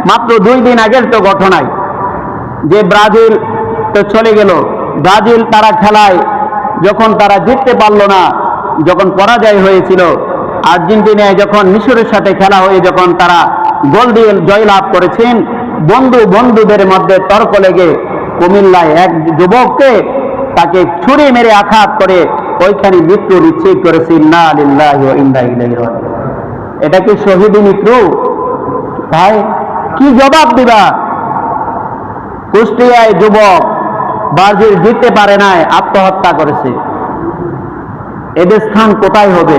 মাত্র 2 দিন আগের তো ঘটনায় যে ব্রাজিল তো চলে গেল। ব্রাজিল তারা খেলায় যখন তারা জিততে পারল না, যখন পরাজয় হয়েছিল, আর্জেন্টিনায় যখন মিশরের সাথে খেলা হয়ে যখন তারা গোল দিয়ে জয়লাভ করেছেন, বন্ধুদের মধ্যে তর্ক লেগে কুমিল্লায় এক যুবককে তাকে ছুরি মেরে আঘাত করে ওইখানে মৃত্যু নিশ্চিত করেছে। ইন্না লিল্লাহি ওয়া ইন্না ইলাইহি রাজিউন। এটা কি শহীদি মৃত্যু? ভাই কি জবাব দিবা? কুষ্টিয়ায় যুবক ব্রাজিল জিততে পারে নাই, আত্মহত্যা করেছে। এদের স্থান কোথায় হবে?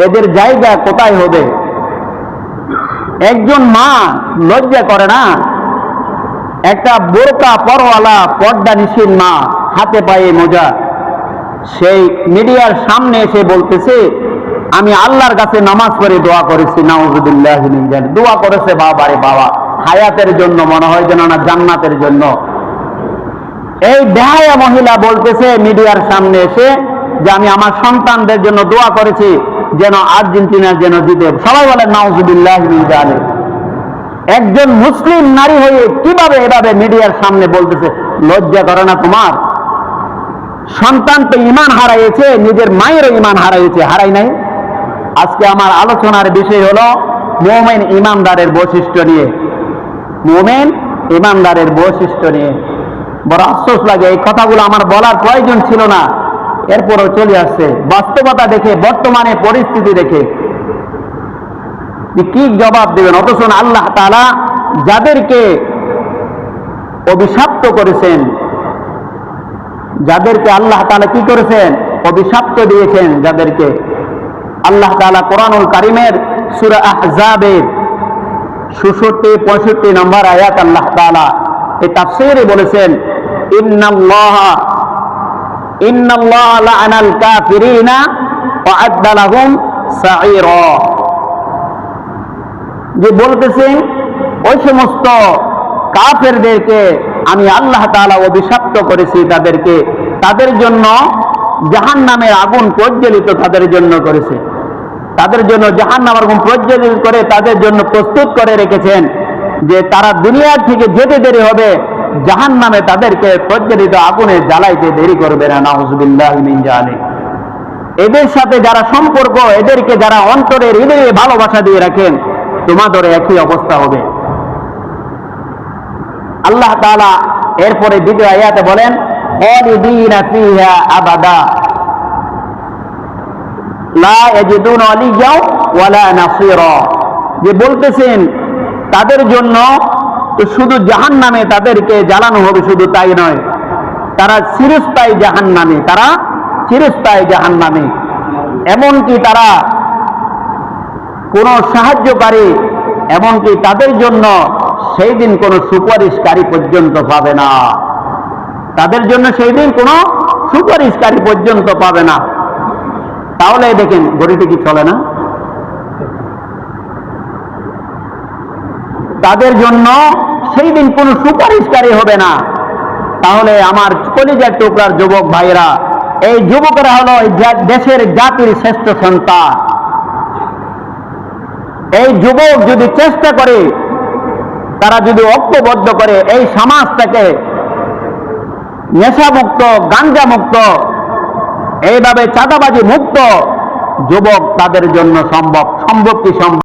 এদের জায়গা কোথায় হবে? একজন মা লজ্জা করে না? একটা বোরকা পরওয়ালা পর্দা নিশীন মা, হাতে পায়ে মোজা, সেই মিডিয়ার সামনে এসে বলতেছে আমি আল্লাহর কাছে নামাজ পড়ে দোয়া করেছি। নাউযুবিল্লাহি মিন যালিক। দোয়া করেছে বাবারে বাবা, হায়াতের জন্য মনে হয় যেন না জান্নাতের জন্য। এই বেহায়া মহিলা বলতেছে মিডিয়ার সামনে এসে যে আমি আমার সন্তানদের জন্য দোয়া করেছি যেন আর্জেন্টিনার যেন জিতে। সবাই বলে নাউযুবিল্লাহি মিন যালিক। একজন মুসলিম নারী হয়ে কিভাবে এভাবে মিডিয়ার সামনে বলতেছে? লজ্জা করে না তোমার? সন্তান তো ঈমান হারাইছে, নিজের মায়েরও ঈমান হারাইছে, হারাই নাই? আজকে আমার আলোচনার বিষয় হলো মুমিন ঈমানদারের বৈশিষ্ট্য নিয়ে। মুমিন ঈমানদারের বৈশিষ্ট্য নিয়ে বড় আফসোস লাগে, এই কথাগুলো আমার বলার প্রয়োজন ছিল না, এরপরও চলে আসছে। বাস্তবতা দেখে, বর্তমানে পরিস্থিতি দেখে কি জবাব দেবেন? অথচ আল্লাহ তাআলা যাদেরকে অভিশপ্ত করেছেন, যাদেরকে আল্লাহ তাআলা কি করেছেন? অভিশপ্ত দিয়েছেন যাদেরকে। আল্লাহ তাআলা কোরআনুল কারীমের সূরা আহজাবের 66-65 নম্বর আয়াত আল্লাহ তাআলা এই তাফসীরে বলেছেন ইন্নাল্লাহা লাআনাল কাফিরিনা ওয়া আ'আদ্দা লাহুম সাঈরা। যে বলতেছেন ওই সমস্ত কাফেরদেরকে আমি আল্লাহ তাআলা অভিশপ্ত করেছি, তাদেরকে, তাদের জন্য জাহান্নামের আগুন প্রজ্বলিত তাদের জন্য করেছে, তাদের জন্য জাহান্নামের আগুন প্রজ্বলিত করে তাদের জন্য প্রস্তুত করে রেখেছেন যে তারা দুনিয়া থেকে যেতে দেরি হবে, জাহান্নামে তাদেরকে প্রজ্বলিত আগুনে জ্বালাইতে দেরি করবে না। নাউযুবিল্লাহি মিন যালিক। এদের সাথে যারা সম্পর্ক, এদেরকে যারা অন্তরে হৃদয়ে ভালোবাসা দিয়ে রাখেন, তোমাদের একই অবস্থা হবে। আল্লাহ তাআলা এরপরে দ্বিতীয় আয়াতে বলেন খালিদিনা ফিহা আবাদা লা ইয়াজিদুনা ওয়ালিয়্যাও ওয়ালা নাসীরা। যে বলতেছেন তাদের জন্য তো শুধু জাহান্নামে তাদেরকে জ্বালানো হবে, শুধু তাই নয়, তারা চিরস্থায়ী জাহান্নামে, তারা চিরস্থায়ী জাহান্নামে। এমনকি তারা কোনো সাহায্যকারী, এমনকি তাদের জন্য সেই দিন কোনো সুপারিশকারী পর্যন্ত পাবে না। তাদের জন্য সেই দিন কোনো সুপারিশকারী পর্যন্ত পাবে না। তাহলে দেখেন ঘড়িটি কি চলে না? তাদের জন্য সেই দিন কোনো সুপারিশকারী হবে না। তাহলে আমার কলিজার টুকরার যুবক ভাইরা, এই যুবকেরা হলো দেশের জাতির শ্রেষ্ঠ সন্তান। এই যুবক যদি চেষ্টা করে, তারা যদি ঐক্যবদ্ধ করে এই সমাজটাকে নেশামুক্ত, গাঞ্জা মুক্ত, এইভাবে চাঁদাবাজি মুক্ত, যুবক তাদের জন্য সম্ভব। সম্ভব কি সম্ভব?